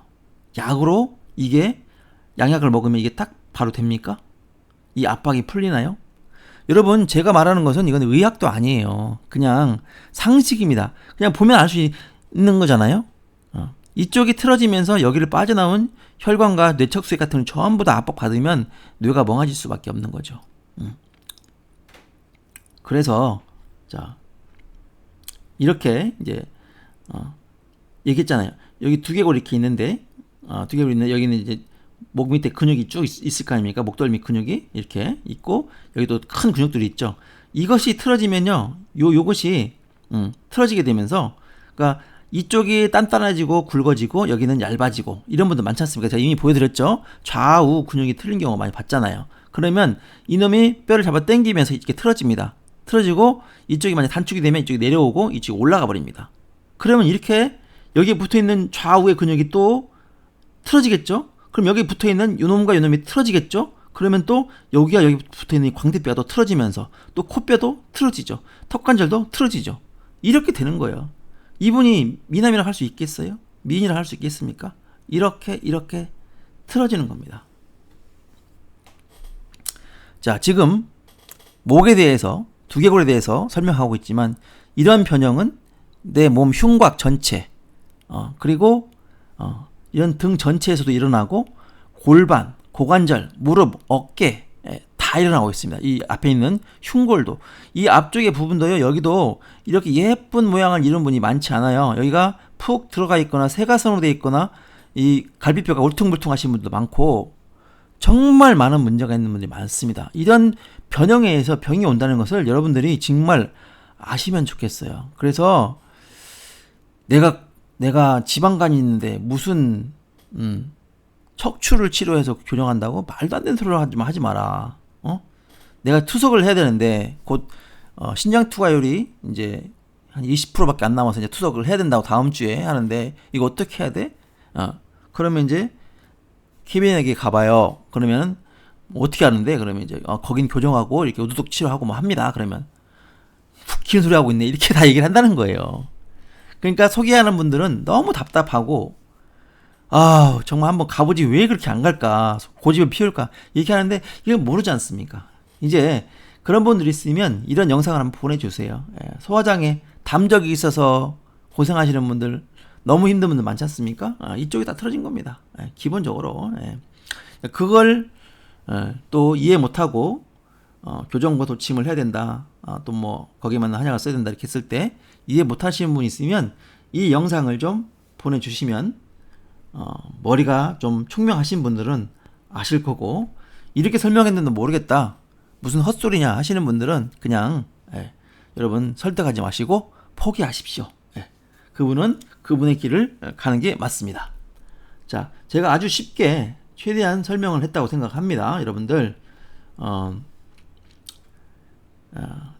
약으로 이게 양약을 먹으면 이게 딱 바로 됩니까? 이 압박이 풀리나요? 여러분 제가 말하는 것은 이건 의학도 아니에요. 그냥 상식입니다. 그냥 보면 알 수 있는 거잖아요. 이쪽이 틀어지면서 여기를 빠져나온 혈관과 뇌척수액 같은 걸 전부 다 압박받으면 뇌가 멍해질 수밖에 없는 거죠. 그래서 자 이렇게 이제 얘기했잖아요. 여기 두개골 이렇게 있는데 두개골 있는데 여기는 이제 목 밑에 근육이 쭉 있을 거 아닙니까? 목덜미 근육이 이렇게 있고 여기도 큰 근육들이 있죠. 이것이 틀어지면요, 요것이 틀어지게 되면서, 그러니까 이쪽이 단단해지고 굵어지고 여기는 얇아지고 이런 분들 많지 않습니까? 제가 이미 보여드렸죠. 좌우 근육이 틀린 경우 많이 봤잖아요. 그러면 이놈이 뼈를 잡아 당기면서 이렇게 틀어집니다. 틀어지고 이쪽이 만약 단축이 되면 이쪽이 내려오고 이쪽이 올라가 버립니다. 그러면 이렇게 여기에 붙어있는 좌우의 근육이 또 틀어지겠죠? 그럼 여기 붙어있는 요놈과 요놈이 틀어지겠죠? 그러면 또 여기가 여기 붙어있는 광대뼈가 또 틀어지면서 또 코뼈도 틀어지죠. 턱관절도 틀어지죠. 이렇게 되는 거예요. 이분이 미남이라 할 수 있겠어요? 미인이라 할 수 있겠습니까? 이렇게 틀어지는 겁니다. 자, 지금 목에 대해서, 두개골에 대해서 설명하고 있지만 이런 변형은 내 몸 흉곽 전체, 그리고 이런 등 전체에서도 일어나고 골반, 고관절, 무릎, 어깨 다 일어나고 있습니다. 이 앞에 있는 흉골도, 이 앞쪽의 부분도요, 여기도 이렇게 예쁜 모양을 이룬 분이 많지 않아요. 여기가 푹 들어가 있거나 세가선으로 되어 있거나 이 갈비뼈가 울퉁불퉁 하신 분도 많고 정말 많은 문제가 있는 분들이 많습니다. 이런 변형에 의해서 병이 온다는 것을 여러분들이 정말 아시면 좋겠어요. 그래서 내가 지방간이 있는데 무슨 척추를 치료해서 교정한다고? 말도 안 되는 소리를 하지 마라. 내가 투석을 해야 되는데 곧 신장 투과율이 이제 한 20%밖에 안 남아서 이제 투석을 해야 된다고 다음 주에 하는데 이거 어떻게 해야 돼? 그러면 이제 KBN에게 가봐요. 그러면 어떻게 하는데? 그러면 이제 거긴 교정하고 이렇게 우두둑 치료하고 뭐 합니다. 그러면 웃기는 소리 하고 있네. 이렇게 다 얘기를 한다는 거예요. 그러니까 소개하는 분들은 너무 답답하고 정말 한번 가보지 왜 그렇게 안 갈까, 고집을 피울까 이렇게 하는데 이건 모르지 않습니까? 이제 그런 분들이 있으면 이런 영상을 한번 보내주세요. 소화장애 담적이 있어서 고생하시는 분들, 너무 힘든 분들 많지 않습니까? 이쪽이 다 틀어진 겁니다. 기본적으로. 그걸 또 이해 못하고 교정과 도침을 해야 된다. 또 뭐 거기만 한약을 써야 된다 이렇게 했을 때 이해 못하시는 분이 있으면 이 영상을 좀 보내주시면 머리가 좀 총명하신 분들은 아실 거고, 이렇게 설명했는데 모르겠다, 무슨 헛소리냐 하시는 분들은 그냥 여러분 설득하지 마시고 포기하십시오. 그분은 그분의 길을 가는 게 맞습니다. 자, 제가 아주 쉽게 최대한 설명을 했다고 생각합니다. 여러분들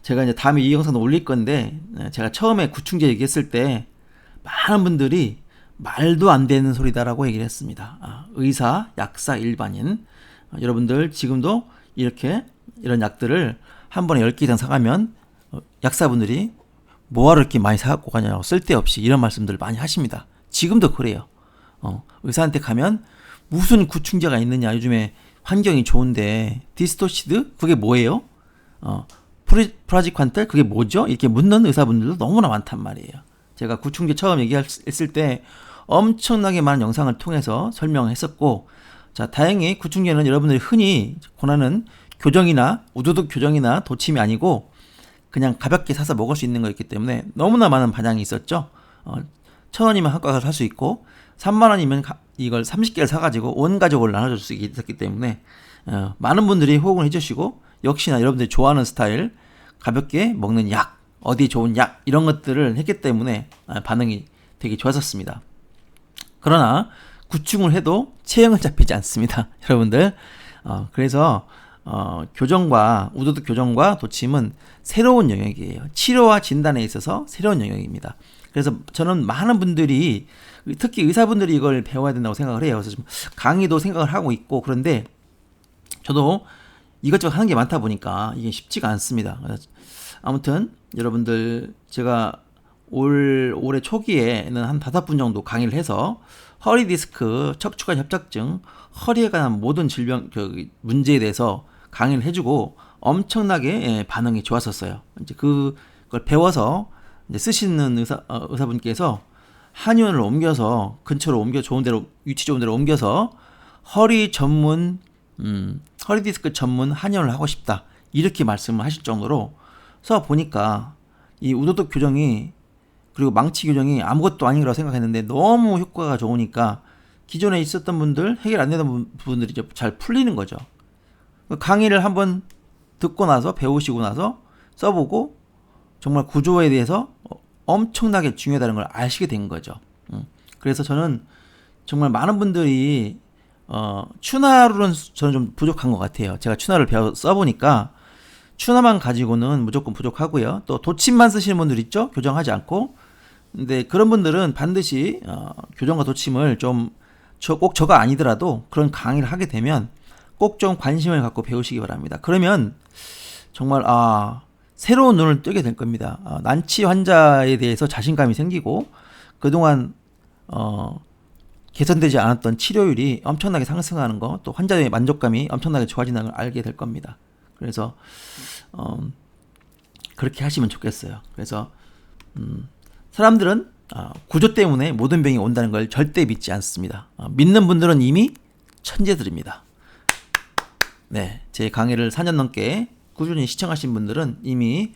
제가 이제 다음에 이 영상도 올릴 건데, 제가 처음에 구충제 얘기했을 때 많은 분들이 말도 안 되는 소리다라고 얘기를 했습니다. 의사, 약사, 일반인, 여러분들 지금도 이런 약들을 한 번에 10개 이상 사가면 약사분들이 뭐하러 이렇게 많이 사갖고 가냐고 쓸데없이 이런 말씀들을 많이 하십니다. 지금도 그래요. 의사한테 가면 무슨 구충제가 있느냐, 요즘에 환경이 좋은데 디스토시드 그게 뭐예요? 프라지퀀탈 그게 뭐죠? 이렇게 묻는 의사분들도 너무나 많단 말이에요. 제가 구충제 처음 얘기했을 때 엄청나게 많은 영상을 통해서 설명했었고, 자, 다행히 구충제는 여러분들이 흔히 권하는 교정이나 우두둑 교정이나 도침이 아니고 그냥 가볍게 사서 먹을 수 있는 거였기 때문에 너무나 많은 반향이 있었죠. 1,000원이면 한과 가서 살 수 있고 30,000원이면 이걸 30개를 사가지고 온 가족을 나눠줄 수 있었기 때문에 많은 분들이 호응을 해주시고, 역시나 여러분들이 좋아하는 스타일 가볍게 먹는 약, 어디 좋은 약 이런 것들을 했기 때문에 반응이 되게 좋았었습니다. 그러나 구충을 해도 체형은 잡히지 않습니다. 여러분들 그래서 교정과 우두둑 교정과 도침은 새로운 영역이에요. 치료와 진단에 있어서 새로운 영역입니다. 그래서 저는 많은 분들이, 특히 의사분들이 이걸 배워야 된다고 생각을 해요. 그래서 좀 강의도 생각을 하고 있고, 그런데 저도 이것저것 하는 게 많다 보니까 이게 쉽지가 않습니다. 아무튼 여러분들, 제가 올해 초기에는 한 5분 정도 강의를 해서 허리 디스크, 척추관 협착증, 허리에 관한 모든 질병 문제에 대해서 강의를 해주고 엄청나게 반응이 좋았었어요. 이제 그걸 배워서 이제 쓰시는 의사분께서 한의원을 옮겨서 근처로 위치 좋은 데로 옮겨서 허리 디스크 전문 한의원을 하고 싶다 이렇게 말씀을 하실 정도로 서 보니까 이 우두둑 교정이, 그리고 망치 교정이 아무것도 아닌 거라고 생각했는데 너무 효과가 좋으니까 기존에 있었던 분들, 해결 안 되던 부분들이 잘 풀리는 거죠. 강의를 한번 듣고 나서 배우시고 나서 써보고 정말 구조에 대해서 엄청나게 중요하다는 걸 아시게 된 거죠. 그래서 저는 정말 많은 분들이 추나로는 저는 좀 부족한 것 같아요. 제가 추나를 써보니까 추나만 가지고는 무조건 부족하고요. 또 도침만 쓰시는 분들 있죠? 교정하지 않고. 근데 그런 분들은 반드시 교정과 도침을 꼭 저가 아니더라도 그런 강의를 하게 되면 꼭 좀 관심을 갖고 배우시기 바랍니다. 그러면 정말 새로운 눈을 뜨게 될 겁니다. 난치 환자에 대해서 자신감이 생기고, 그동안 개선되지 않았던 치료율이 엄청나게 상승하는 거, 또 환자의 만족감이 엄청나게 좋아지는 걸 알게 될 겁니다. 그래서 그렇게 하시면 좋겠어요. 그래서 사람들은 구조 때문에 모든 병이 온다는 걸 절대 믿지 않습니다. 믿는 분들은 이미 천재들입니다. 네, 제 강의를 4년 넘게 꾸준히 시청하신 분들은 이미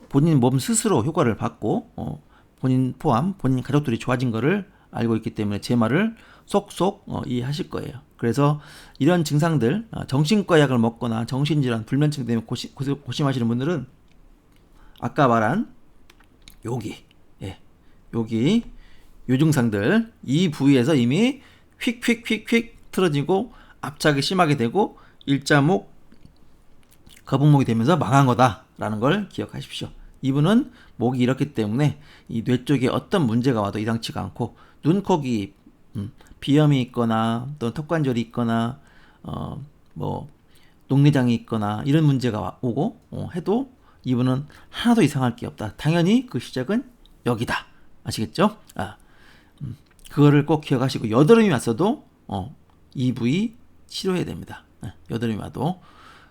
본인 몸 스스로 효과를 받고 본인 포함 본인 가족들이 좋아진 거를 알고 있기 때문에 제 말을 쏙쏙 이해하실 거예요. 그래서 이런 증상들, 정신과 약을 먹거나 정신질환, 불면증 때문에 고심하시는 분들은 아까 말한 여기 요 증상들, 이 부위에서 이미 휙휙휙휙 틀어지고 압착이 심하게 되고 일자목, 거북목이 되면서 망한 거다라는 걸 기억하십시오. 이분은 목이 이렇기 때문에 이 뇌 쪽에 어떤 문제가 와도 이상치가 않고, 눈, 코, 귀, 비염이 있거나 또 턱관절이 있거나 녹내장이 있거나 이런 문제가 오고 해도 이분은 하나도 이상할 게 없다. 당연히 그 시작은 여기다. 아시겠죠? 그거를 꼭 기억하시고, 여드름이 왔어도 이 부위 치료해야 됩니다. 여드름이 와도.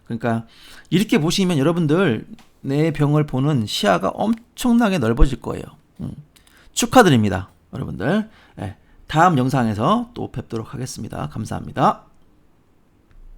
그러니까 이렇게 보시면 여러분들 내 병을 보는 시야가 엄청나게 넓어질 거예요. 축하드립니다, 여러분들. 다음 영상에서 또 뵙도록 하겠습니다. 감사합니다.